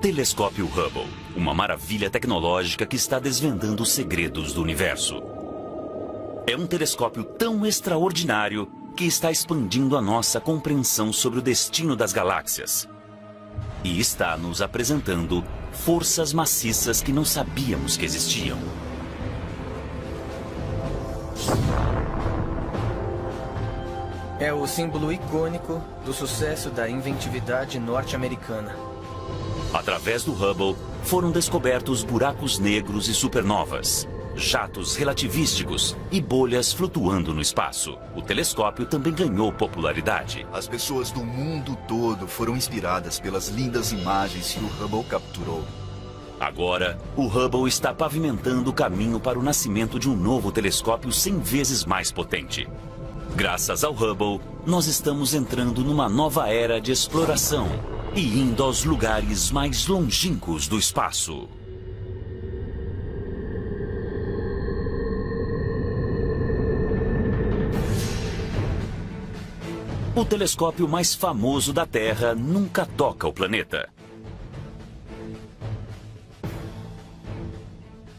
Telescópio Hubble, uma maravilha tecnológica que está desvendando os segredos do universo. É um telescópio tão extraordinário que está expandindo a nossa compreensão sobre o destino das galáxias. E está nos apresentando forças maciças que não sabíamos que existiam. É o símbolo icônico do sucesso da inventividade norte-americana. Através do Hubble, foram descobertos buracos negros e supernovas, jatos relativísticos e bolhas flutuando no espaço. O telescópio também ganhou popularidade. As pessoas do mundo todo foram inspiradas pelas lindas imagens que o Hubble capturou. Agora, o Hubble está pavimentando o caminho para o nascimento de um novo telescópio 100 vezes mais potente. Graças ao Hubble, nós estamos entrando numa nova era de exploração e indo aos lugares mais longínquos do espaço. O telescópio mais famoso da Terra nunca toca o planeta.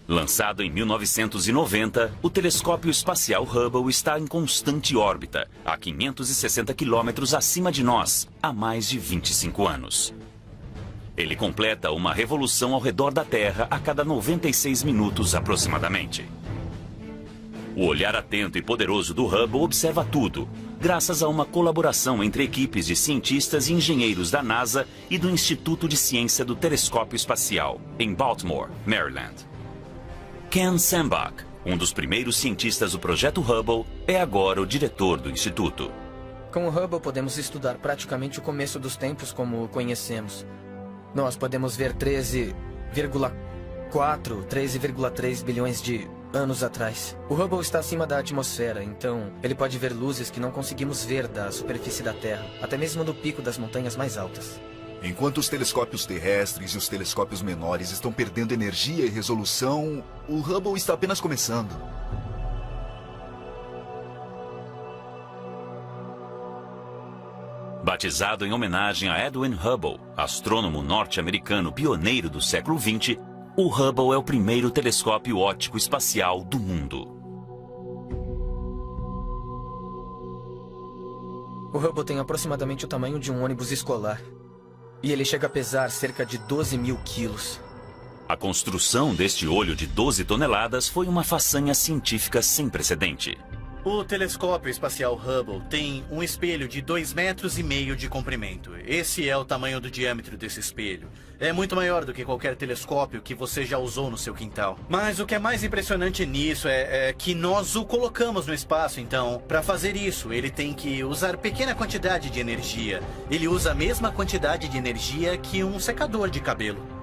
Lançado em 1990, o telescópio espacial Hubble está em constante órbita, a 560 quilômetros acima de nós, há mais de 25 anos. Ele completa uma revolução ao redor da Terra a cada 96 minutos aproximadamente. O olhar atento e poderoso do Hubble observa tudo, graças a uma colaboração entre equipes de cientistas e engenheiros da NASA e do Instituto de Ciência do Telescópio Espacial, em Baltimore, Maryland. Ken Sembach, um dos primeiros cientistas do projeto Hubble, é agora o diretor do instituto. Com o Hubble podemos estudar praticamente o começo dos tempos como o conhecemos. Nós podemos ver 13,3 bilhões de anos atrás. O Hubble está acima da atmosfera, então ele pode ver luzes que não conseguimos ver da superfície da Terra, até mesmo do pico das montanhas mais altas. Enquanto os telescópios terrestres e os telescópios menores estão perdendo energia e resolução, o Hubble está apenas começando. Batizado em homenagem a Edwin Hubble, astrônomo norte-americano pioneiro do século XX, o Hubble é o primeiro telescópio óptico espacial do mundo. O Hubble tem aproximadamente o tamanho de um ônibus escolar. E ele chega a pesar cerca de 12 mil quilos. A construção deste olho de 12 toneladas foi uma façanha científica sem precedente. O telescópio espacial Hubble tem um espelho de 2,5 metros de comprimento. Esse é o tamanho do diâmetro desse espelho. É muito maior do que qualquer telescópio que você já usou no seu quintal. Mas o que é mais impressionante nisso é que nós o colocamos no espaço, então, para fazer isso, ele tem que usar pequena quantidade de energia. Ele usa a mesma quantidade de energia que um secador de cabelo.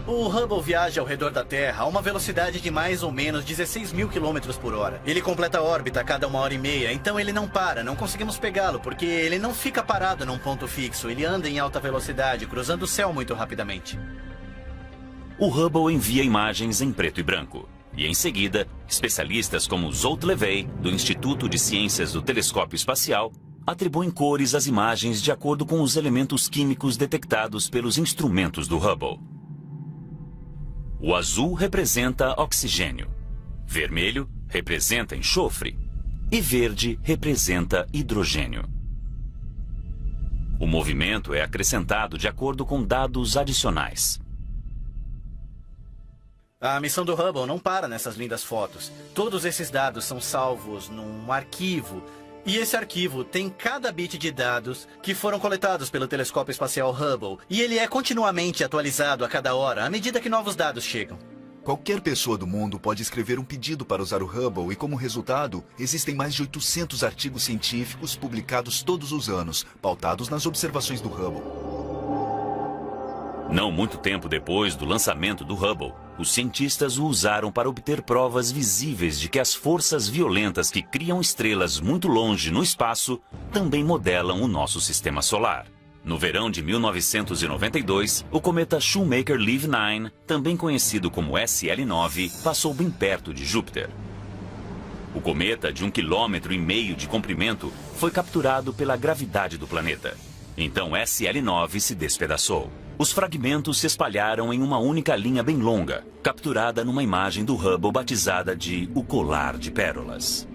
O Hubble viaja ao redor da Terra a uma velocidade de mais ou menos 16 mil quilômetros por hora. Ele completa a órbita a cada 1h30, então ele não para, não conseguimos pegá-lo, porque ele não fica parado num ponto fixo. Ele anda em alta velocidade, cruzando o céu muito rapidamente. O Hubble envia imagens em preto e branco. E em seguida, especialistas como Zolt Levey, do Instituto de Ciências do Telescópio Espacial, atribuem cores às imagens de acordo com os elementos químicos detectados pelos instrumentos do Hubble. O azul representa oxigênio, vermelho representa enxofre e verde representa hidrogênio. O movimento é acrescentado de acordo com dados adicionais. A missão do Hubble não para nessas lindas fotos. Todos esses dados são salvos num arquivo. E esse arquivo tem cada bit de dados que foram coletados pelo telescópio espacial Hubble. E ele é continuamente atualizado a cada hora, à medida que novos dados chegam. Qualquer pessoa do mundo pode escrever um pedido para usar o Hubble e, como resultado, existem mais de 800 artigos científicos publicados todos os anos, pautados nas observações do Hubble. Não muito tempo depois do lançamento do Hubble, os cientistas o usaram para obter provas visíveis de que as forças violentas que criam estrelas muito longe no espaço também modelam o nosso sistema solar. No verão de 1992, o cometa Shoemaker-Levy 9, também conhecido como SL9, passou bem perto de Júpiter. O cometa, de 1,5 km de comprimento, foi capturado pela gravidade do planeta. Então SL9 se despedaçou. Os fragmentos se espalharam em uma única linha bem longa, capturada numa imagem do Hubble batizada de O Colar de Pérolas.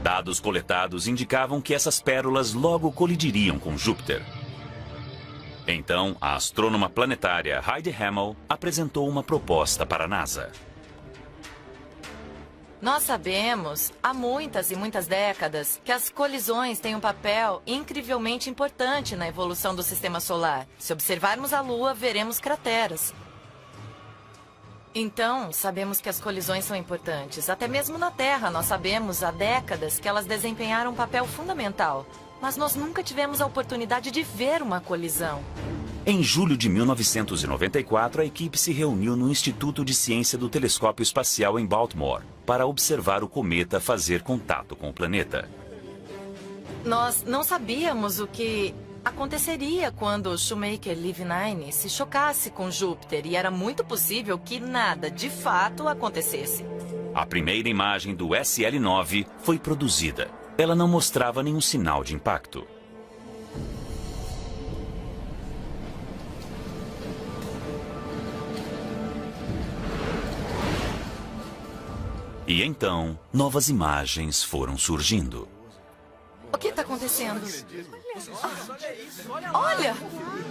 Dados coletados indicavam que essas pérolas logo colidiriam com Júpiter. Então, a astrônoma planetária Heidi Hammel apresentou uma proposta para a NASA. Nós sabemos, há muitas e muitas décadas, que as colisões têm um papel incrivelmente importante na evolução do sistema solar. Se observarmos a Lua, veremos crateras. Então, sabemos que as colisões são importantes. Até mesmo na Terra, nós sabemos há décadas que elas desempenharam um papel fundamental. Mas nós nunca tivemos a oportunidade de ver uma colisão. Em julho de 1994, a equipe se reuniu no Instituto de Ciência do Telescópio Espacial em Baltimore para observar o cometa fazer contato com o planeta. Nós não sabíamos o que aconteceria quando o Shoemaker-Levy-9 se chocasse com Júpiter, e era muito possível que nada, de fato, acontecesse. A primeira imagem do SL9 foi produzida. Ela não mostrava nenhum sinal de impacto. E então, novas imagens foram surgindo. O que está acontecendo? Olha!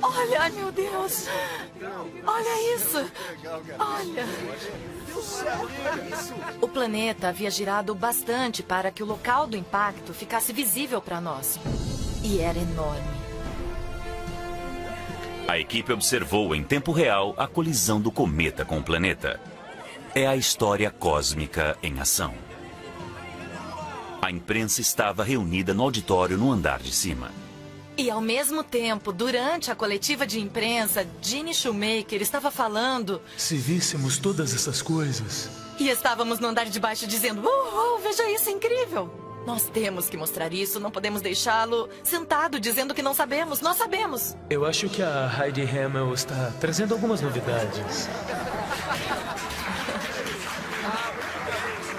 Olha, ai meu Deus! Olha isso! Olha! O planeta havia girado bastante para que o local do impacto ficasse visível para nós. E era enorme. A equipe observou em tempo real a colisão do cometa com o planeta. É a história cósmica em ação. A imprensa estava reunida no auditório no andar de cima. E ao mesmo tempo, durante a coletiva de imprensa, Gene Shoemaker estava falando... Se víssemos todas essas coisas... E estávamos no andar de baixo dizendo, veja isso, é incrível. Nós temos que mostrar isso, não podemos deixá-lo sentado dizendo que não sabemos, nós sabemos. Eu acho que a Heidi Hammel está trazendo algumas novidades.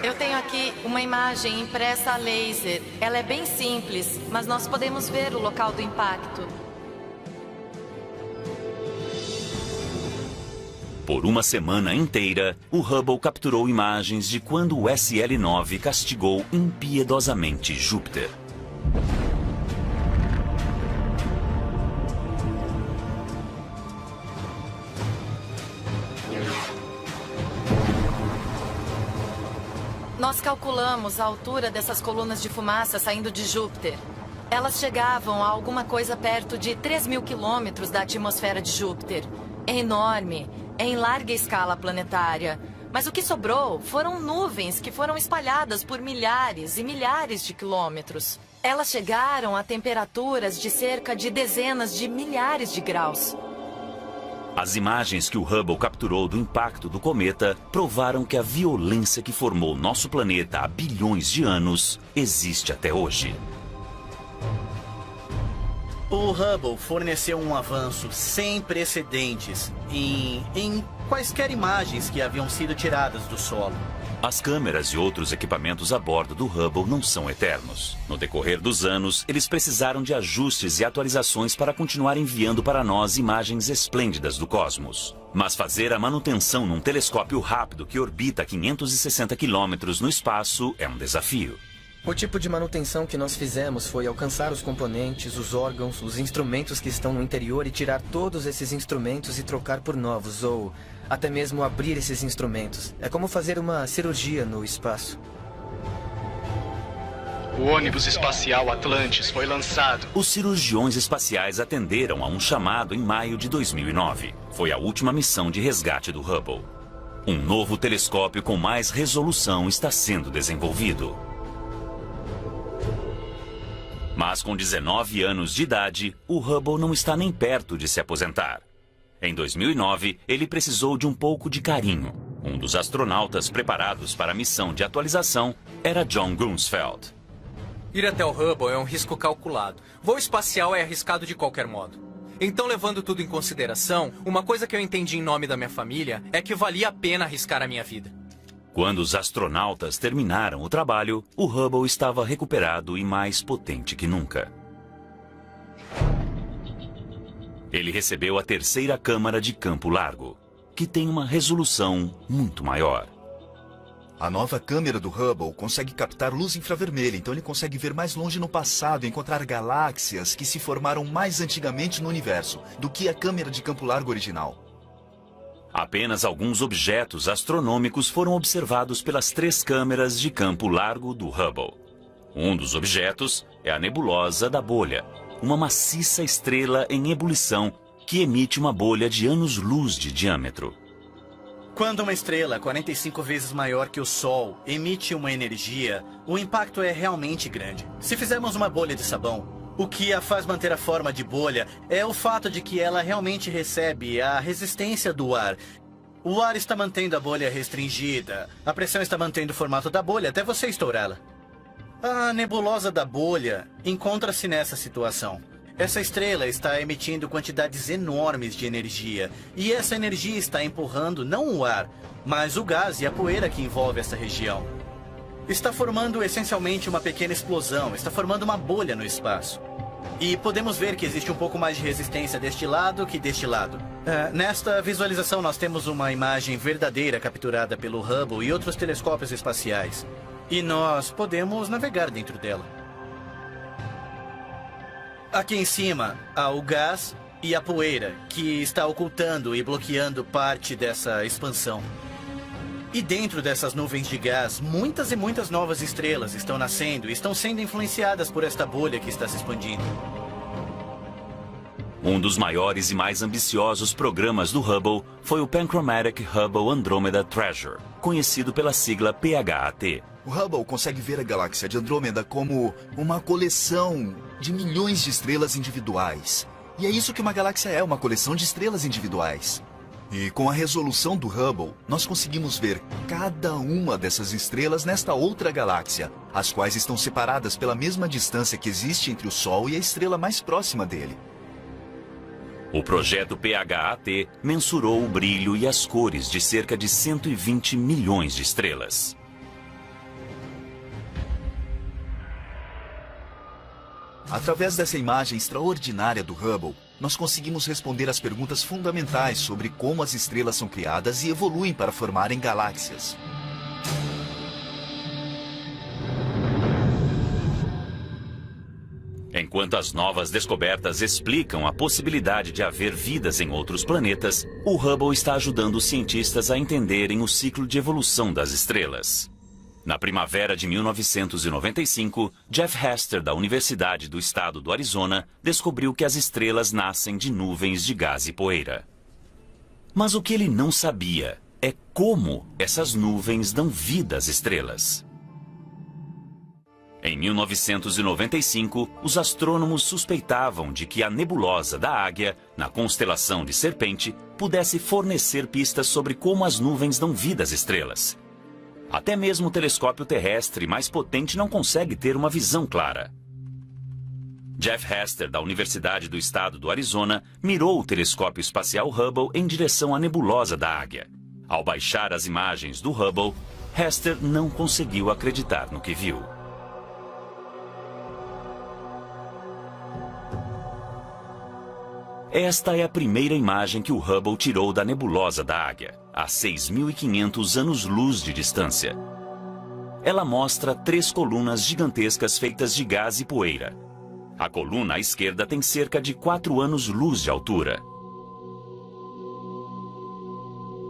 Eu tenho aqui uma imagem impressa a laser. Ela é bem simples, mas nós podemos ver o local do impacto. Por uma semana inteira, o Hubble capturou imagens de quando o SL9 castigou impiedosamente Júpiter. Nós calculamos a altura dessas colunas de fumaça saindo de Júpiter. Elas chegavam a alguma coisa perto de 3.000 quilômetros da atmosfera de Júpiter. É enorme, é em larga escala planetária. Mas o que sobrou foram nuvens que foram espalhadas por milhares e milhares de quilômetros. Elas chegaram a temperaturas de cerca de dezenas de milhares de graus. As imagens que o Hubble capturou do impacto do cometa provaram que a violência que formou nosso planeta há bilhões de anos existe até hoje. O Hubble forneceu um avanço sem precedentes em quaisquer imagens que haviam sido tiradas do solo. As câmeras e outros equipamentos a bordo do Hubble não são eternos. No decorrer dos anos, eles precisaram de ajustes e atualizações para continuar enviando para nós imagens esplêndidas do cosmos. Mas fazer a manutenção num telescópio rápido que orbita a 560 quilômetros no espaço é um desafio. O tipo de manutenção que nós fizemos foi alcançar os componentes, os órgãos, os instrumentos que estão no interior e tirar todos esses instrumentos e trocar por novos, ou até mesmo abrir esses instrumentos. É como fazer uma cirurgia no espaço. O ônibus espacial Atlantis foi lançado. Os cirurgiões espaciais atenderam a um chamado em maio de 2009. Foi a última missão de resgate do Hubble. Um novo telescópio com mais resolução está sendo desenvolvido. Mas com 19 anos de idade, o Hubble não está nem perto de se aposentar. Em 2009, ele precisou de um pouco de carinho. Um dos astronautas preparados para a missão de atualização era John Grunsfeld. Ir até o Hubble é um risco calculado. Voo espacial é arriscado de qualquer modo. Então, levando tudo em consideração, uma coisa que eu entendi em nome da minha família é que valia a pena arriscar a minha vida. Quando os astronautas terminaram o trabalho, o Hubble estava recuperado e mais potente que nunca. Ele recebeu a terceira câmara de campo largo, que tem uma resolução muito maior. A nova câmera do Hubble consegue captar luz infravermelha, então ele consegue ver mais longe no passado e encontrar galáxias que se formaram mais antigamente no universo do que a câmera de campo largo original. Apenas alguns objetos astronômicos foram observados pelas 3 câmeras de campo largo do Hubble. Um dos objetos é a nebulosa da bolha, uma maciça estrela em ebulição que emite uma bolha de anos-luz de diâmetro. Quando uma estrela 45 vezes maior que o Sol emite uma energia, o impacto é realmente grande. Se fizermos uma bolha de sabão, o que a faz manter a forma de bolha é o fato de que ela realmente recebe a resistência do ar. O ar está mantendo a bolha restringida, a pressão está mantendo o formato da bolha até você estourá-la. A nebulosa da bolha encontra-se nessa situação. Essa estrela está emitindo quantidades enormes de energia, e essa energia está empurrando não o ar, mas o gás e a poeira que envolve essa região. Está formando essencialmente uma pequena explosão, está formando uma bolha no espaço. E podemos ver que existe um pouco mais de resistência deste lado que deste lado. Nesta visualização nós temos uma imagem verdadeira capturada pelo Hubble e outros telescópios espaciais. E nós podemos navegar dentro dela. Aqui em cima há o gás e a poeira, que está ocultando e bloqueando parte dessa expansão. E dentro dessas nuvens de gás, muitas e muitas novas estrelas estão nascendo e estão sendo influenciadas por esta bolha que está se expandindo. Um dos maiores e mais ambiciosos programas do Hubble foi o Panchromatic Hubble Andromeda Treasure, conhecido pela sigla PHAT. O Hubble consegue ver a galáxia de Andrômeda como uma coleção de milhões de estrelas individuais. E é isso que uma galáxia é, uma coleção de estrelas individuais. E com a resolução do Hubble, nós conseguimos ver cada uma dessas estrelas nesta outra galáxia, as quais estão separadas pela mesma distância que existe entre o Sol e a estrela mais próxima dele. O projeto PHAT mensurou o brilho e as cores de cerca de 120 milhões de estrelas. Através dessa imagem extraordinária do Hubble, nós conseguimos responder às perguntas fundamentais sobre como as estrelas são criadas e evoluem para formarem galáxias. Enquanto as novas descobertas explicam a possibilidade de haver vidas em outros planetas, o Hubble está ajudando os cientistas a entenderem o ciclo de evolução das estrelas. Na primavera de 1995, Jeff Hester, da Universidade do Estado do Arizona, descobriu que as estrelas nascem de nuvens de gás e poeira. Mas o que ele não sabia é como essas nuvens dão vida às estrelas. Em 1995, os astrônomos suspeitavam de que a nebulosa da Águia, na constelação de Serpente, pudesse fornecer pistas sobre como as nuvens dão vida às estrelas. Até mesmo o telescópio terrestre mais potente não consegue ter uma visão clara. Jeff Hester, da Universidade do Estado do Arizona, mirou o telescópio espacial Hubble em direção à nebulosa da Águia. Ao baixar as imagens do Hubble, Hester não conseguiu acreditar no que viu. Esta é a primeira imagem que o Hubble tirou da nebulosa da Águia, a 6.500 anos-luz de distância. Ela mostra 3 colunas gigantescas feitas de gás e poeira. A coluna à esquerda tem cerca de 4 anos-luz de altura.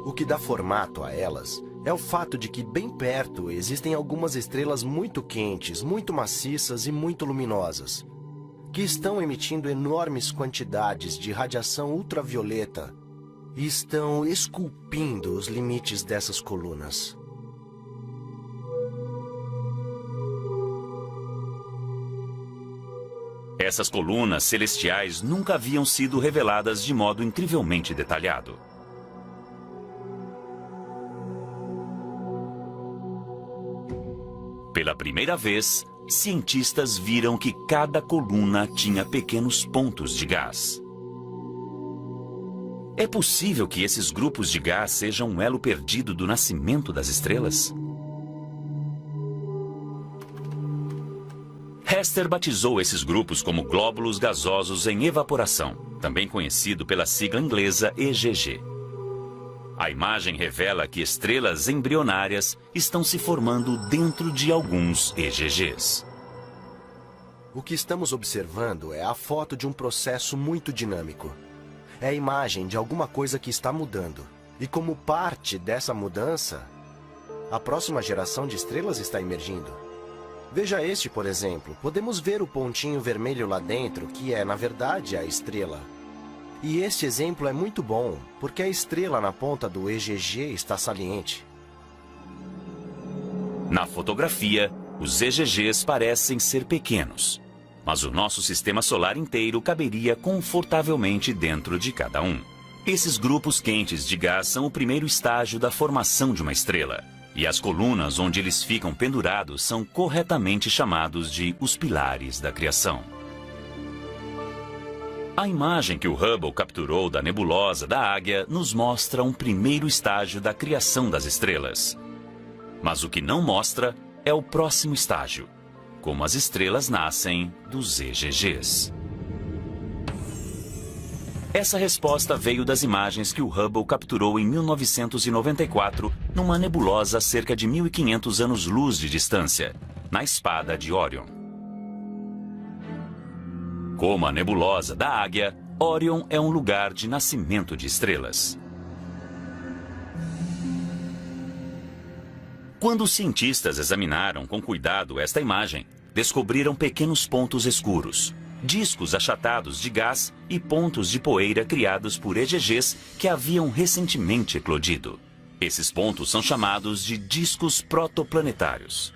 O que dá formato a elas é o fato de que bem perto existem algumas estrelas muito quentes, muito maciças e muito luminosas, que estão emitindo enormes quantidades de radiação ultravioleta e estão esculpindo os limites dessas colunas. Essas colunas celestiais nunca haviam sido reveladas de modo incrivelmente detalhado. Pela primeira vez, cientistas viram que cada coluna tinha pequenos pontos de gás. É possível que esses grupos de gás sejam um elo perdido do nascimento das estrelas? Hester batizou esses grupos como glóbulos gasosos em evaporação, também conhecido pela sigla inglesa EGG. A imagem revela que estrelas embrionárias estão se formando dentro de alguns EGGs. O que estamos observando é a foto de um processo muito dinâmico. É a imagem de alguma coisa que está mudando. E como parte dessa mudança, a próxima geração de estrelas está emergindo. Veja este, por exemplo. Podemos ver o pontinho vermelho lá dentro, que é, na verdade, a estrela. E este exemplo é muito bom, porque a estrela na ponta do EGG está saliente. Na fotografia, os EGGs parecem ser pequenos, mas o nosso sistema solar inteiro caberia confortavelmente dentro de cada um. Esses grupos quentes de gás são o primeiro estágio da formação de uma estrela, e as colunas onde eles ficam pendurados são corretamente chamados de os pilares da criação. A imagem que o Hubble capturou da nebulosa da Águia nos mostra um primeiro estágio da criação das estrelas. Mas o que não mostra é o próximo estágio, como as estrelas nascem dos EGGs. Essa resposta veio das imagens que o Hubble capturou em 1994 numa nebulosa a cerca de 1.500 anos-luz de distância, na espada de Órion. Como a nebulosa da Águia, Órion é um lugar de nascimento de estrelas. Quando os cientistas examinaram com cuidado esta imagem, descobriram pequenos pontos escuros, discos achatados de gás e pontos de poeira criados por EGGs que haviam recentemente eclodido. Esses pontos são chamados de discos protoplanetários.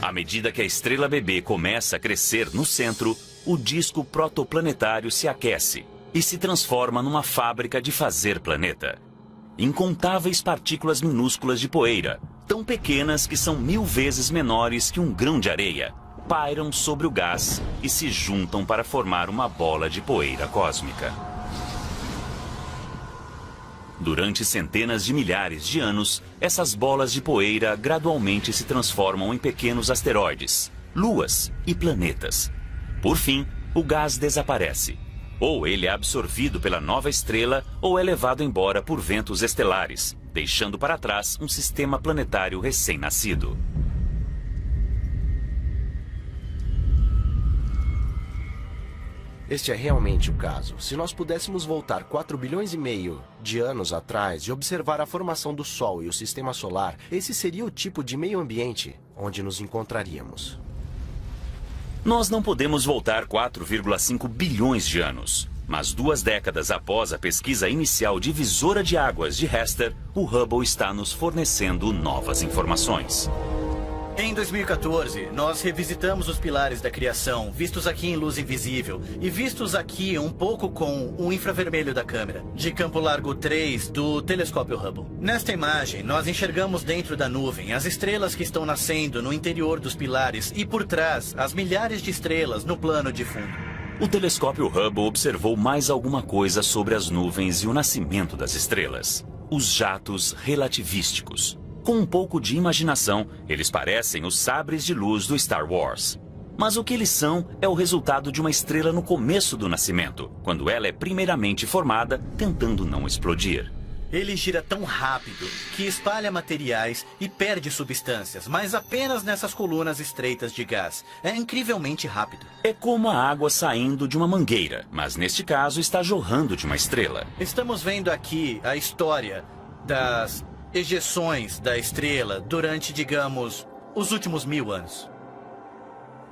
À medida que a estrela bebê começa a crescer no centro, o disco protoplanetário se aquece e se transforma numa fábrica de fazer planeta. Incontáveis partículas minúsculas de poeira, tão pequenas que são 1000 vezes menores que um grão de areia, pairam sobre o gás e se juntam para formar uma bola de poeira cósmica. Durante centenas de milhares de anos, essas bolas de poeira gradualmente se transformam em pequenos asteroides, luas e planetas. Por fim, o gás desaparece. Ou ele é absorvido pela nova estrela ou é levado embora por ventos estelares, deixando para trás um sistema planetário recém-nascido. Este é realmente o caso. Se nós pudéssemos voltar 4 bilhões e meio de anos atrás e observar a formação do Sol e o Sistema Solar, esse seria o tipo de meio ambiente onde nos encontraríamos. Nós não podemos voltar 4,5 bilhões de anos, mas 2 décadas após a pesquisa inicial divisora de águas de Hester, o Hubble está nos fornecendo novas informações. Em 2014, nós revisitamos os pilares da criação, vistos aqui em luz invisível, e vistos aqui um pouco com o infravermelho da câmera, de campo largo 3 do telescópio Hubble. Nesta imagem, nós enxergamos dentro da nuvem as estrelas que estão nascendo no interior dos pilares e por trás as milhares de estrelas no plano de fundo. O telescópio Hubble observou mais alguma coisa sobre as nuvens e o nascimento das estrelas: os jatos relativísticos. Com um pouco de imaginação, eles parecem os sabres de luz do Star Wars. Mas o que eles são é o resultado de uma estrela no começo do nascimento, quando ela é primeiramente formada, tentando não explodir. Ele gira tão rápido que espalha materiais e perde substâncias, mas apenas nessas colunas estreitas de gás. É incrivelmente rápido. É como a água saindo de uma mangueira, mas neste caso está jorrando de uma estrela. Estamos vendo aqui a história das ejeções da estrela durante, digamos, os últimos 1000 anos.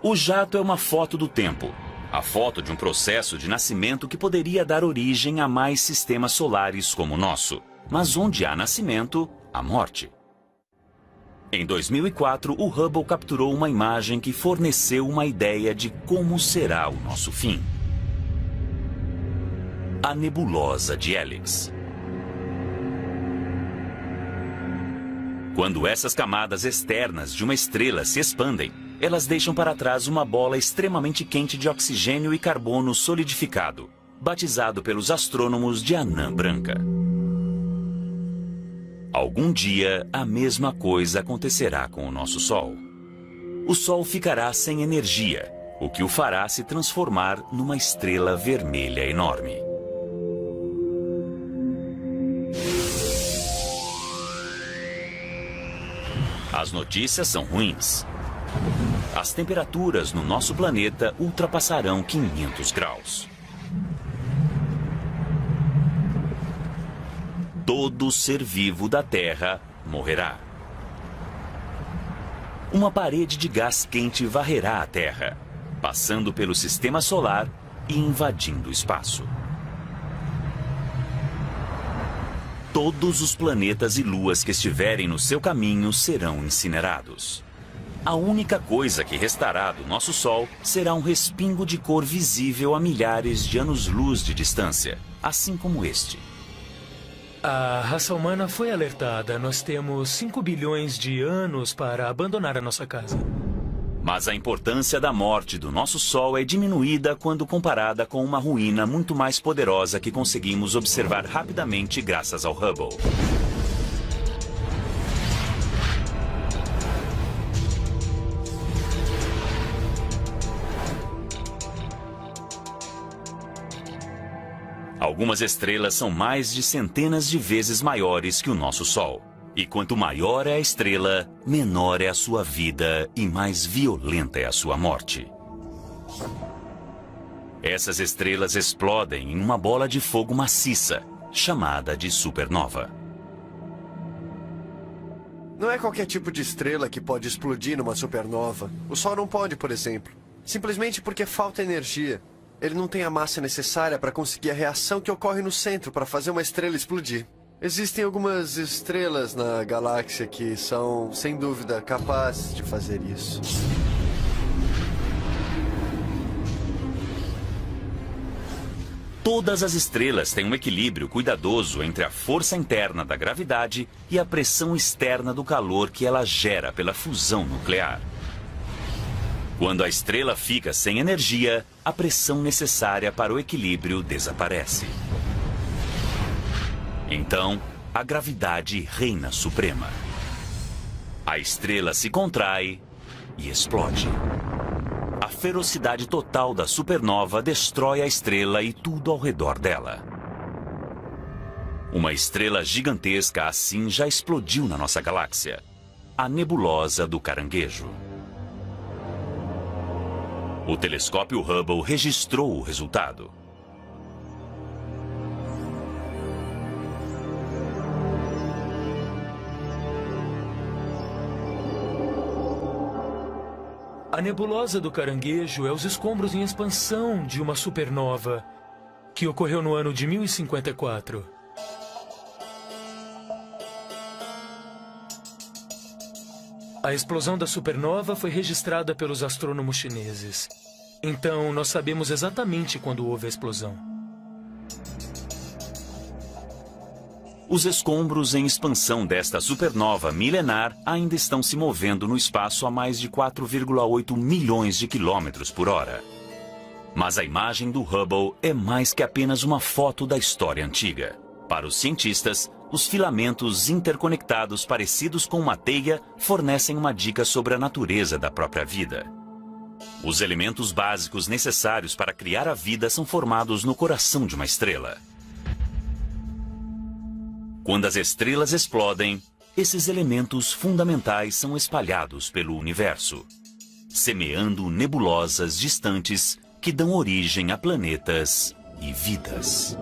O jato é uma foto do tempo. A foto de um processo de nascimento que poderia dar origem a mais sistemas solares como o nosso. Mas onde há nascimento, há morte. Em 2004, o Hubble capturou uma imagem que forneceu uma ideia de como será o nosso fim. A nebulosa de Helix. Quando essas camadas externas de uma estrela se expandem, elas deixam para trás uma bola extremamente quente de oxigênio e carbono solidificado, batizado pelos astrônomos de anã branca. Algum dia, a mesma coisa acontecerá com o nosso Sol. o Sol ficará sem energia, o que o fará se transformar numa estrela vermelha enorme. As notícias são ruins. As temperaturas no nosso planeta ultrapassarão 500 graus. Todo ser vivo da Terra morrerá. Uma parede de gás quente varrerá a Terra, passando pelo sistema solar e invadindo o espaço. Todos os planetas e luas que estiverem no seu caminho serão incinerados. A única coisa que restará do nosso Sol será um respingo de cor visível a milhares de anos-luz de distância, assim como este. A raça humana foi alertada. Nós temos 5 bilhões de anos para abandonar a nossa casa. Mas a importância da morte do nosso Sol é diminuída quando comparada com uma ruína muito mais poderosa que conseguimos observar rapidamente graças ao Hubble. Algumas estrelas são mais de centenas de vezes maiores que o nosso Sol. E quanto maior é a estrela, menor é a sua vida e mais violenta é a sua morte. Essas estrelas explodem em uma bola de fogo maciça, chamada de supernova. Não é qualquer tipo de estrela que pode explodir numa supernova. O Sol não pode, por exemplo. Simplesmente porque falta energia. Ele não tem a massa necessária para conseguir a reação que ocorre no centro para fazer uma estrela explodir. Existem algumas estrelas na galáxia que são, sem dúvida, capazes de fazer isso. Todas as estrelas têm um equilíbrio cuidadoso entre a força interna da gravidade e a pressão externa do calor que ela gera pela fusão nuclear. Quando a estrela fica sem energia, a pressão necessária para o equilíbrio desaparece. Então, a gravidade reina suprema. A estrela se contrai e explode. A ferocidade total da supernova destrói a estrela e tudo ao redor dela. Uma estrela gigantesca assim já explodiu na nossa galáxia, a nebulosa do Caranguejo. O telescópio Hubble registrou o resultado. A nebulosa do Caranguejo é os escombros em expansão de uma supernova que ocorreu no ano de 1054. A explosão da supernova foi registrada pelos astrônomos chineses. Então, nós sabemos exatamente quando houve a explosão. Os escombros em expansão desta supernova milenar ainda estão se movendo no espaço a mais de 4,8 milhões de quilômetros por hora. Mas a imagem do Hubble é mais que apenas uma foto da história antiga. Para os cientistas, os filamentos interconectados parecidos com uma teia fornecem uma dica sobre a natureza da própria vida. Os elementos básicos necessários para criar a vida são formados no coração de uma estrela. Quando as estrelas explodem, esses elementos fundamentais são espalhados pelo universo, semeando nebulosas distantes que dão origem a planetas e vidas.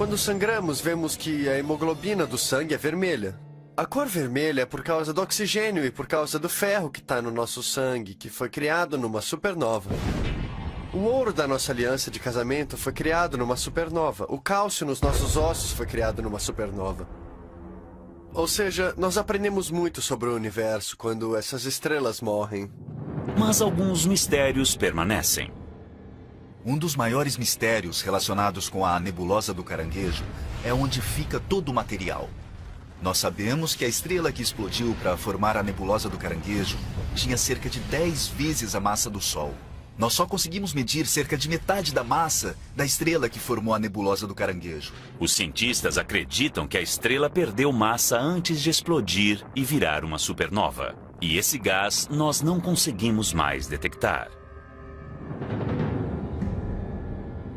Quando sangramos, vemos que a hemoglobina do sangue é vermelha. A cor vermelha é por causa do oxigênio e por causa do ferro que está no nosso sangue, que foi criado numa supernova. O ouro da nossa aliança de casamento foi criado numa supernova. O cálcio nos nossos ossos foi criado numa supernova. Ou seja, nós aprendemos muito sobre o universo quando essas estrelas morrem. Mas alguns mistérios permanecem. Um dos maiores mistérios relacionados com a nebulosa do Caranguejo é onde fica todo o material. Nós sabemos que a estrela que explodiu para formar a nebulosa do Caranguejo tinha cerca de 10 vezes a massa do Sol. Nós só conseguimos medir cerca de metade da massa da estrela que formou a nebulosa do Caranguejo. Os cientistas acreditam que a estrela perdeu massa antes de explodir e virar uma supernova. E esse gás nós não conseguimos mais detectar.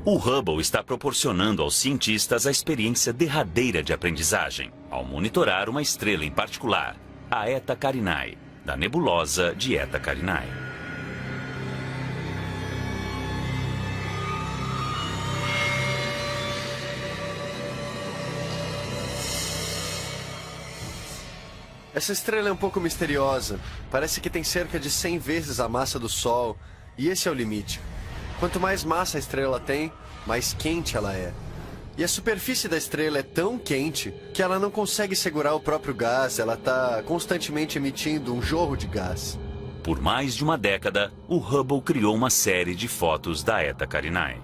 O Hubble está proporcionando aos cientistas a experiência derradeira de aprendizagem, ao monitorar uma estrela em particular, a Eta Carinae, da nebulosa de Eta Carinae. Essa estrela é um pouco misteriosa. Parece que tem cerca de 100 vezes a massa do Sol, e esse é o limite. Quanto mais massa a estrela tem, mais quente ela é. E a superfície da estrela é tão quente que ela não consegue segurar o próprio gás, ela está constantemente emitindo um jorro de gás. Por mais de uma década, o Hubble criou uma série de fotos da Eta Carinae.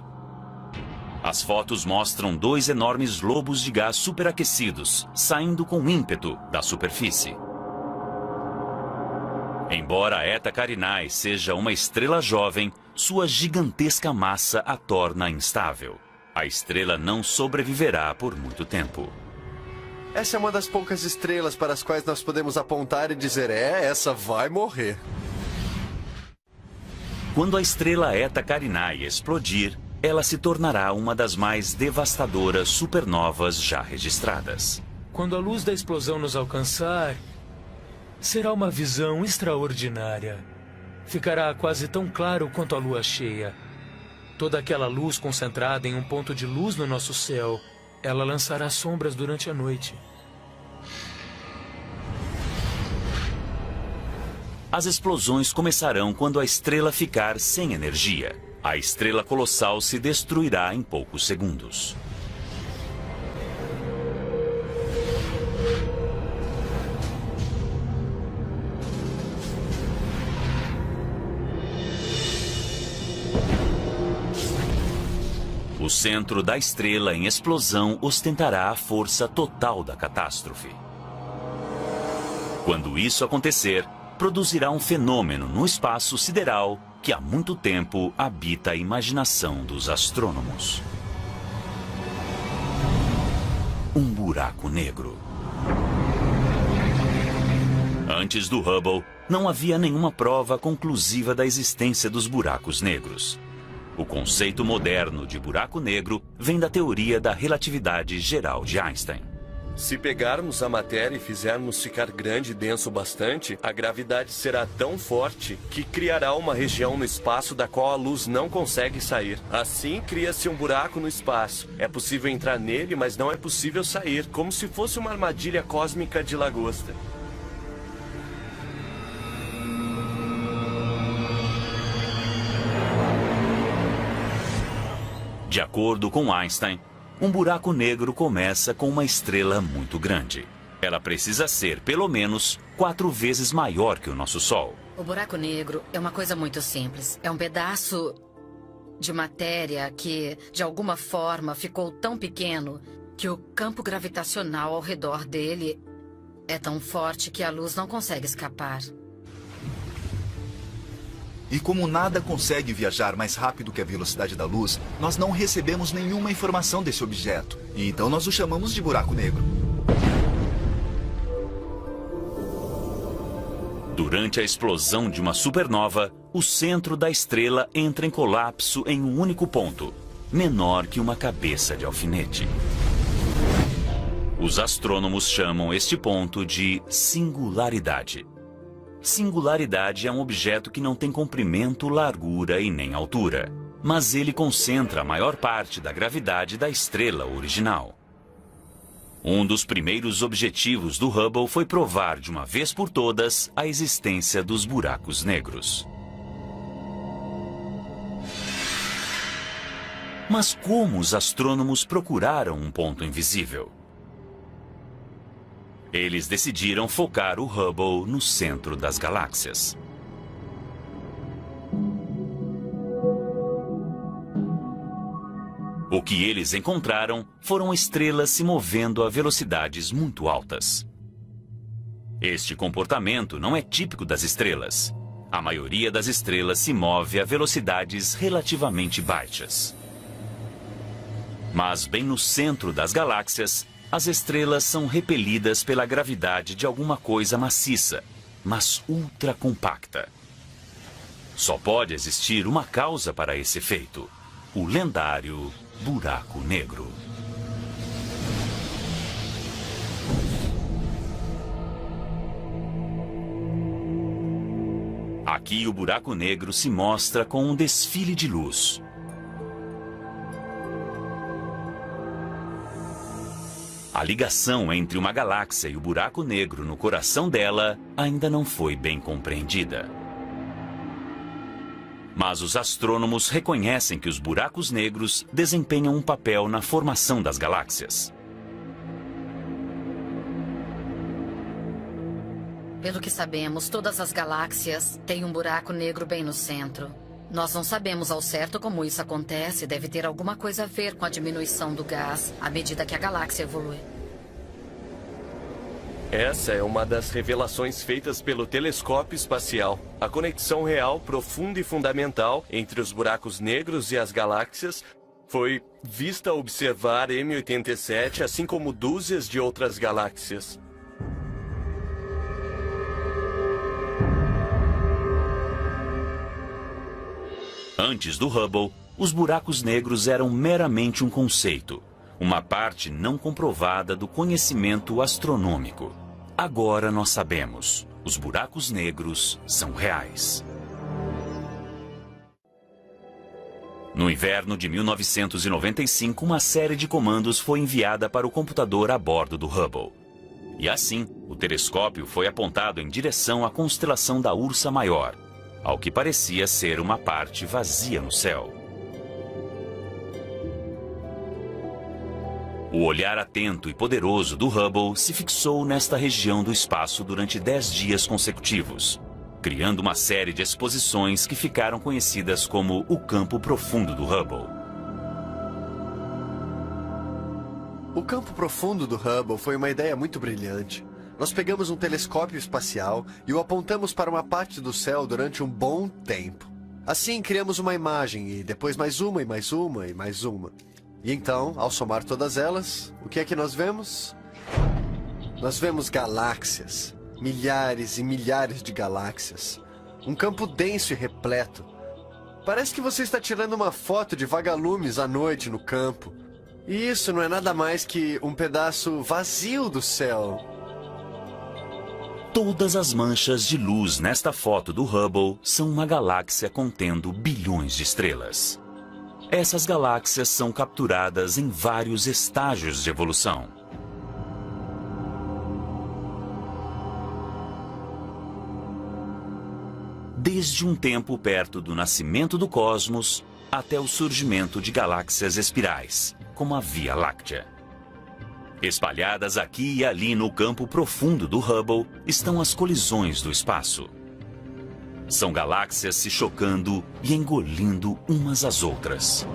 As fotos mostram 2 enormes lobos de gás superaquecidos, saindo com ímpeto da superfície. Embora a Eta Carinae seja uma estrela jovem, sua gigantesca massa a torna instável. A estrela não sobreviverá por muito tempo. Essa é uma das poucas estrelas para as quais nós podemos apontar e dizer, essa vai morrer. Quando a estrela Eta Carinae explodir, ela se tornará uma das mais devastadoras supernovas já registradas. Quando a luz da explosão nos alcançar, será uma visão extraordinária. Ficará quase tão claro quanto a lua cheia. Toda aquela luz concentrada em um ponto de luz no nosso céu, ela lançará sombras durante a noite. As explosões começarão quando a estrela ficar sem energia. A estrela colossal se destruirá em poucos segundos. O centro da estrela em explosão ostentará a força total da catástrofe. Quando isso acontecer, produzirá um fenômeno no espaço sideral que há muito tempo habita a imaginação dos astrônomos. Um buraco negro. Antes do Hubble, não havia nenhuma prova conclusiva da existência dos buracos negros. O conceito moderno de buraco negro vem da teoria da relatividade geral de Einstein. Se pegarmos a matéria e fizermos ficar grande e denso bastante, a gravidade será tão forte que criará uma região no espaço da qual a luz não consegue sair. Assim, cria-se um buraco no espaço. É possível entrar nele, mas não é possível sair, como se fosse uma armadilha cósmica de lagosta. De acordo com Einstein, um buraco negro começa com uma estrela muito grande. Ela precisa ser, pelo menos, 4 vezes maior que o nosso Sol. O buraco negro é uma coisa muito simples. É um pedaço de matéria que, de alguma forma, ficou tão pequeno que o campo gravitacional ao redor dele é tão forte que a luz não consegue escapar. E como nada consegue viajar mais rápido que a velocidade da luz, nós não recebemos nenhuma informação desse objeto. E então nós o chamamos de buraco negro. Durante a explosão de uma supernova, o centro da estrela entra em colapso em um único ponto, menor que uma cabeça de alfinete. Os astrônomos chamam este ponto de singularidade. Singularidade é um objeto que não tem comprimento, largura e nem altura, mas ele concentra a maior parte da gravidade da estrela original. Um dos primeiros objetivos do Hubble foi provar de uma vez por todas a existência dos buracos negros. Mas como os astrônomos procuraram um ponto invisível? Eles decidiram focar o Hubble no centro das galáxias. O que eles encontraram foram estrelas se movendo a velocidades muito altas. Este comportamento não é típico das estrelas. A maioria das estrelas se move a velocidades relativamente baixas. Mas bem no centro das galáxias, as estrelas são repelidas pela gravidade de alguma coisa maciça, mas ultra compacta. Só pode existir uma causa para esse efeito: o lendário buraco negro. Aqui o buraco negro se mostra com um desfile de luz. A ligação entre uma galáxia e o buraco negro no coração dela ainda não foi bem compreendida. Mas os astrônomos reconhecem que os buracos negros desempenham um papel na formação das galáxias. Pelo que sabemos, todas as galáxias têm um buraco negro bem no centro. Nós não sabemos ao certo como isso acontece. Deve ter alguma coisa a ver com a diminuição do gás à medida que a galáxia evolui. Essa é uma das revelações feitas pelo telescópio espacial. A conexão real, profunda e fundamental entre os buracos negros e as galáxias foi vista ao observar M87, assim como dúzias de outras galáxias. Antes do Hubble, os buracos negros eram meramente um conceito, uma parte não comprovada do conhecimento astronômico. Agora nós sabemos, os buracos negros são reais. No inverno de 1995, uma série de comandos foi enviada para o computador a bordo do Hubble. E assim, o telescópio foi apontado em direção à constelação da Ursa Maior, ao que parecia ser uma parte vazia no céu. O olhar atento e poderoso do Hubble se fixou nesta região do espaço durante 10 dias consecutivos, criando uma série de exposições que ficaram conhecidas como o campo profundo do Hubble. O campo profundo do Hubble foi uma ideia muito brilhante. Nós pegamos um telescópio espacial e o apontamos para uma parte do céu durante um bom tempo. Assim, criamos uma imagem e depois mais uma e mais uma e mais uma. E então, ao somar todas elas, o que é que nós vemos? Nós vemos galáxias, milhares e milhares de galáxias. Um campo denso e repleto. Parece que você está tirando uma foto de vagalumes à noite no campo. E isso não é nada mais que um pedaço vazio do céu. Todas as manchas de luz nesta foto do Hubble são uma galáxia contendo bilhões de estrelas. Essas galáxias são capturadas em vários estágios de evolução. Desde um tempo perto do nascimento do cosmos até o surgimento de galáxias espirais, como a Via Láctea. Espalhadas aqui e ali no campo profundo do Hubble estão as colisões do espaço. São galáxias se chocando e engolindo umas às outras.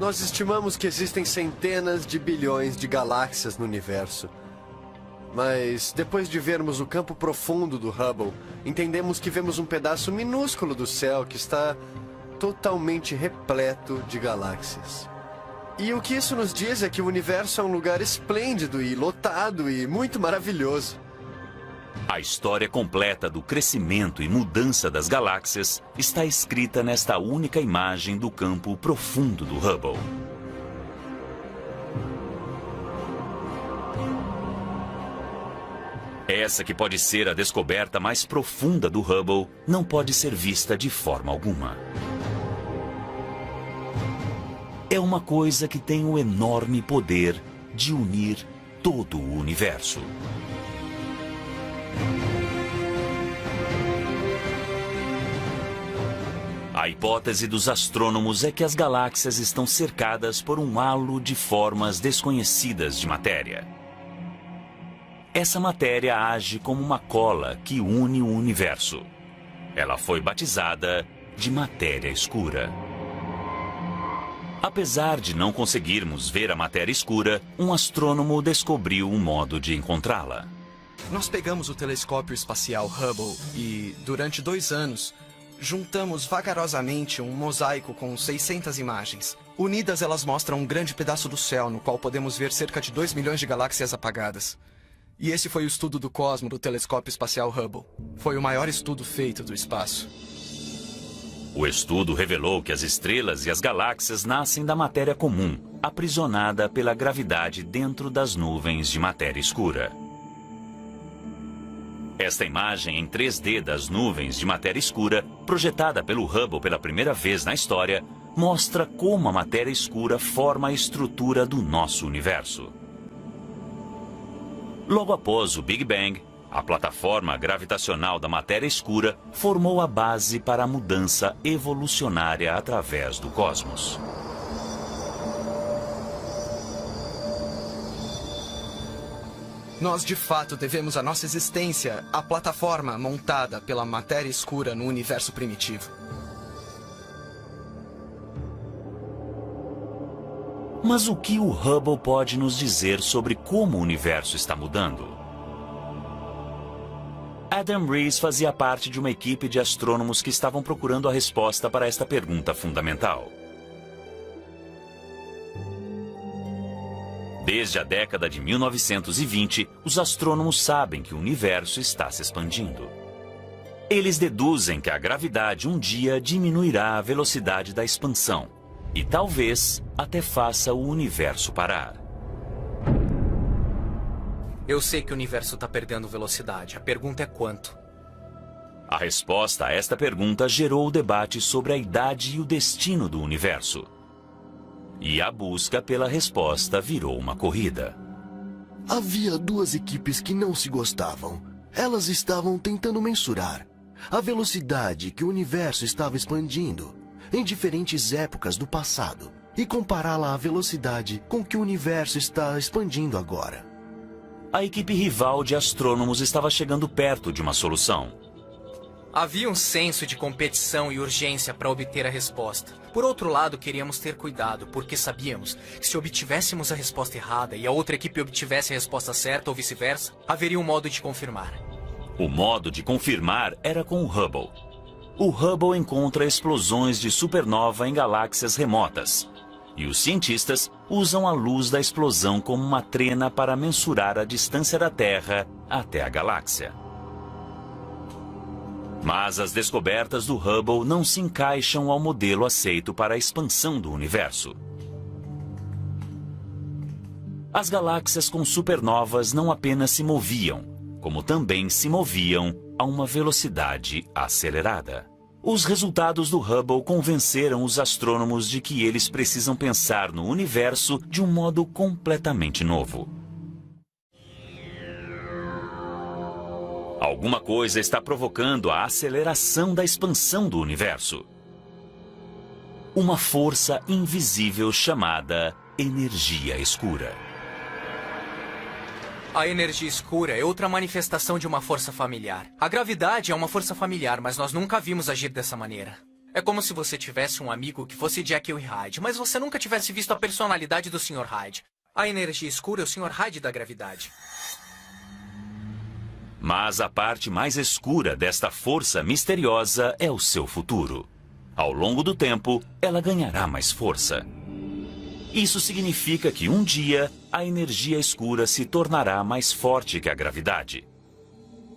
Nós estimamos que existem centenas de bilhões de galáxias no universo. Mas, depois de vermos o campo profundo do Hubble, entendemos que vemos um pedaço minúsculo do céu que está totalmente repleto de galáxias. E o que isso nos diz é que o universo é um lugar esplêndido e lotado e muito maravilhoso. A história completa do crescimento e mudança das galáxias está escrita nesta única imagem do campo profundo do Hubble. Essa que pode ser a descoberta mais profunda do Hubble não pode ser vista de forma alguma. É uma coisa que tem o enorme poder de unir todo o universo. A hipótese dos astrônomos é que as galáxias estão cercadas por um halo de formas desconhecidas de matéria. Essa matéria age como uma cola que une o universo. Ela foi batizada de matéria escura. Apesar de não conseguirmos ver a matéria escura, um astrônomo descobriu um modo de encontrá-la. Nós pegamos o telescópio espacial Hubble e, durante 2 anos, juntamos vagarosamente um mosaico com 600 imagens. Unidas, elas mostram um grande pedaço do céu, no qual podemos ver cerca de 2 milhões de galáxias apagadas. E esse foi o estudo do cosmo do telescópio espacial Hubble. Foi o maior estudo feito do espaço. O estudo revelou que as estrelas e as galáxias nascem da matéria comum, aprisionada pela gravidade dentro das nuvens de matéria escura. Esta imagem em 3D das nuvens de matéria escura, projetada pelo Hubble pela primeira vez na história, mostra como a matéria escura forma a estrutura do nosso universo. Logo após o Big Bang, a plataforma gravitacional da matéria escura formou a base para a mudança evolucionária através do cosmos. Nós, de fato, devemos a nossa existência à plataforma montada pela matéria escura no universo primitivo. Mas o que o Hubble pode nos dizer sobre como o universo está mudando? Adam Rees fazia parte de uma equipe de astrônomos que estavam procurando a resposta para esta pergunta fundamental. Desde a década de 1920, os astrônomos sabem que o universo está se expandindo. Eles deduzem que a gravidade um dia diminuirá a velocidade da expansão e talvez até faça o universo parar. Eu sei que o universo está perdendo velocidade. A pergunta é quanto? A resposta a esta pergunta gerou o debate sobre a idade e o destino do universo. E a busca pela resposta virou uma corrida. Havia 2 equipes que não se gostavam. Elas estavam tentando mensurar a velocidade que o universo estava expandindo em diferentes épocas do passado e compará-la à velocidade com que o universo está expandindo agora. A equipe rival de astrônomos estava chegando perto de uma solução. Havia um senso de competição e urgência para obter a resposta. Por outro lado, queríamos ter cuidado, porque sabíamos que se obtivéssemos a resposta errada e a outra equipe obtivesse a resposta certa ou vice-versa, haveria um modo de confirmar. O modo de confirmar era com o Hubble. O Hubble encontra explosões de supernova em galáxias remotas. E os cientistas usam a luz da explosão como uma trena para mensurar a distância da Terra até a galáxia. Mas as descobertas do Hubble não se encaixam ao modelo aceito para a expansão do universo. As galáxias com supernovas não apenas se moviam, como também se moviam a uma velocidade acelerada. Os resultados do Hubble convenceram os astrônomos de que eles precisam pensar no universo de um modo completamente novo. Alguma coisa está provocando a aceleração da expansão do universo. Uma força invisível chamada energia escura. A energia escura é outra manifestação de uma força familiar. A gravidade é uma força familiar, mas nós nunca vimos agir dessa maneira. É como se você tivesse um amigo que fosse Jekyll e Hyde, mas você nunca tivesse visto a personalidade do Sr. Hyde. A energia escura é o Sr. Hyde da gravidade. Mas a parte mais escura desta força misteriosa é o seu futuro. Ao longo do tempo, ela ganhará mais força. Isso significa que um dia a energia escura se tornará mais forte que a gravidade.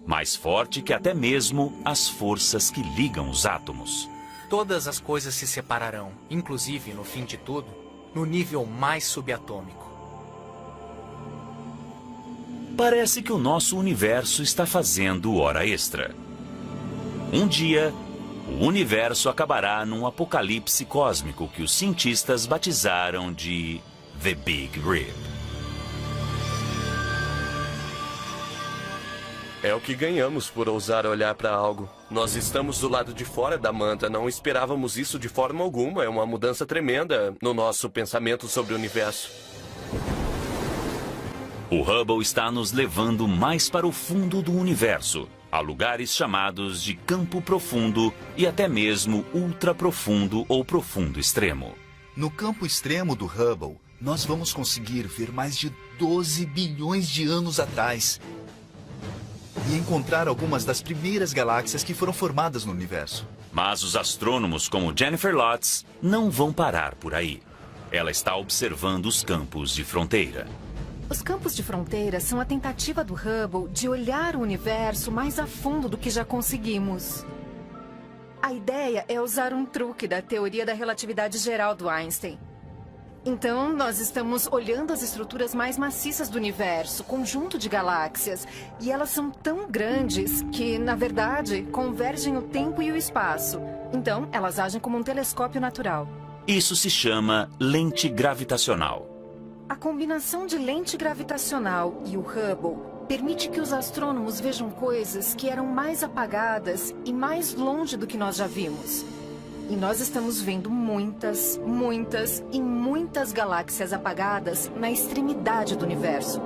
Mais forte que até mesmo as forças que ligam os átomos. Todas as coisas se separarão, inclusive, no fim de tudo, no nível mais subatômico. Parece que o nosso universo está fazendo hora extra. Um dia, o universo acabará num apocalipse cósmico que os cientistas batizaram de The Big Rip. É o que ganhamos por ousar olhar para algo Nós estamos do lado de fora da manta, não esperávamos isso de forma alguma. É uma mudança tremenda no nosso pensamento sobre o universo. O Hubble está nos levando mais para o fundo do universo, a lugares chamados de campo profundo e até mesmo ultraprofundo ou profundo extremo. No campo extremo do Hubble, nós vamos conseguir ver mais de 12 bilhões de anos atrás e encontrar algumas das primeiras galáxias que foram formadas no universo. Mas os astrônomos como Jennifer Lotz não vão parar por aí. Ela está observando os campos de fronteira. Os campos de fronteira são a tentativa do Hubble de olhar o universo mais a fundo do que já conseguimos. A ideia é usar um truque da teoria da relatividade geral do Einstein. Então, nós estamos olhando as estruturas mais maciças do universo, conjunto de galáxias, e elas são tão grandes que, na verdade, convergem o tempo e o espaço. Então, elas agem como um telescópio natural. Isso se chama lente gravitacional. A combinação de lente gravitacional e o Hubble permite que os astrônomos vejam coisas que eram mais apagadas e mais longe do que nós já vimos. E nós estamos vendo muitas, muitas e muitas galáxias apagadas na extremidade do universo.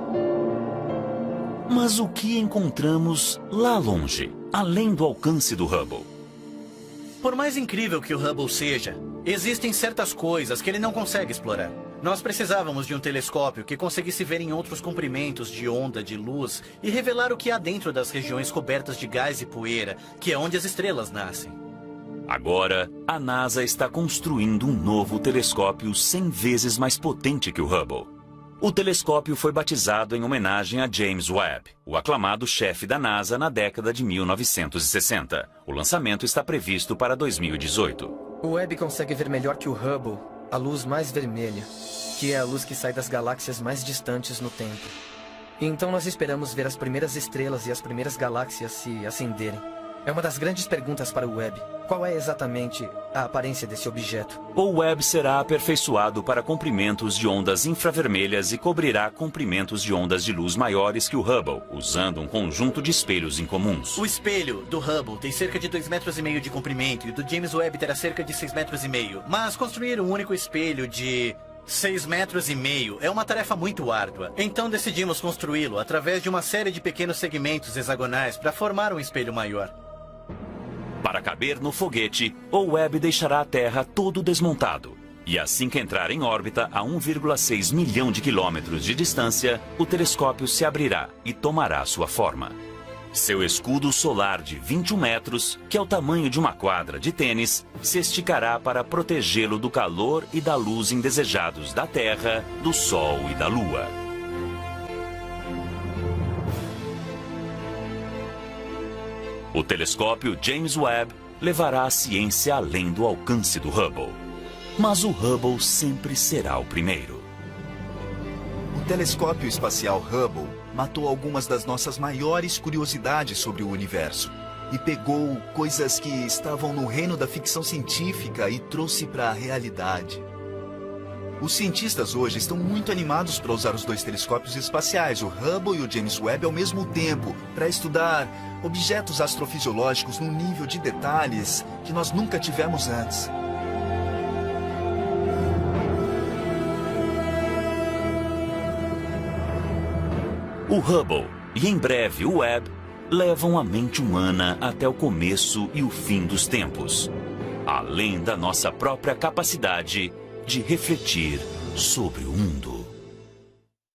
Mas o que encontramos lá longe, além do alcance do Hubble? Por mais incrível que o Hubble seja, existem certas coisas que ele não consegue explorar. Nós precisávamos de um telescópio que conseguisse ver em outros comprimentos de onda de luz e revelar o que há dentro das regiões cobertas de gás e poeira, que é onde as estrelas nascem. Agora, a NASA está construindo um novo telescópio 100 vezes mais potente que o Hubble. O telescópio foi batizado em homenagem a James Webb, o aclamado chefe da NASA na década de 1960. O lançamento está previsto para 2018. O Webb consegue ver melhor que o Hubble a luz mais vermelha, que é a luz que sai das galáxias mais distantes no tempo. Então nós esperamos ver as primeiras estrelas e as primeiras galáxias se acenderem. É uma das grandes perguntas para o Webb. Qual é exatamente a aparência desse objeto? O Webb será aperfeiçoado para comprimentos de ondas infravermelhas e cobrirá comprimentos de ondas de luz maiores que o Hubble, usando um conjunto de espelhos incomuns. O espelho do Hubble tem cerca de 2,5 metros de comprimento e o do James Webb terá cerca de 6,5 metros. Mas construir um único espelho de 6,5 metros é uma tarefa muito árdua. Então decidimos construí-lo através de uma série de pequenos segmentos hexagonais para formar um espelho maior. Para caber no foguete, o Webb deixará a Terra todo desmontado. E assim que entrar em órbita a 1,6 milhão de quilômetros de distância, o telescópio se abrirá e tomará sua forma. Seu escudo solar de 21 metros, que é o tamanho de uma quadra de tênis, se esticará para protegê-lo do calor e da luz indesejados da Terra, do Sol e da Lua. O telescópio James Webb levará a ciência além do alcance do Hubble. Mas o Hubble sempre será o primeiro. O telescópio espacial Hubble matou algumas das nossas maiores curiosidades sobre o universo e pegou coisas que estavam no reino da ficção científica e trouxe para a realidade. Os cientistas hoje estão muito animados para usar os dois telescópios espaciais, o Hubble e o James Webb, ao mesmo tempo, para estudar objetos astrofisiológicos num nível de detalhes que nós nunca tivemos antes. O Hubble e, em breve, o Webb levam a mente humana até o começo e o fim dos tempos, além da nossa própria capacidade de refletir sobre o mundo.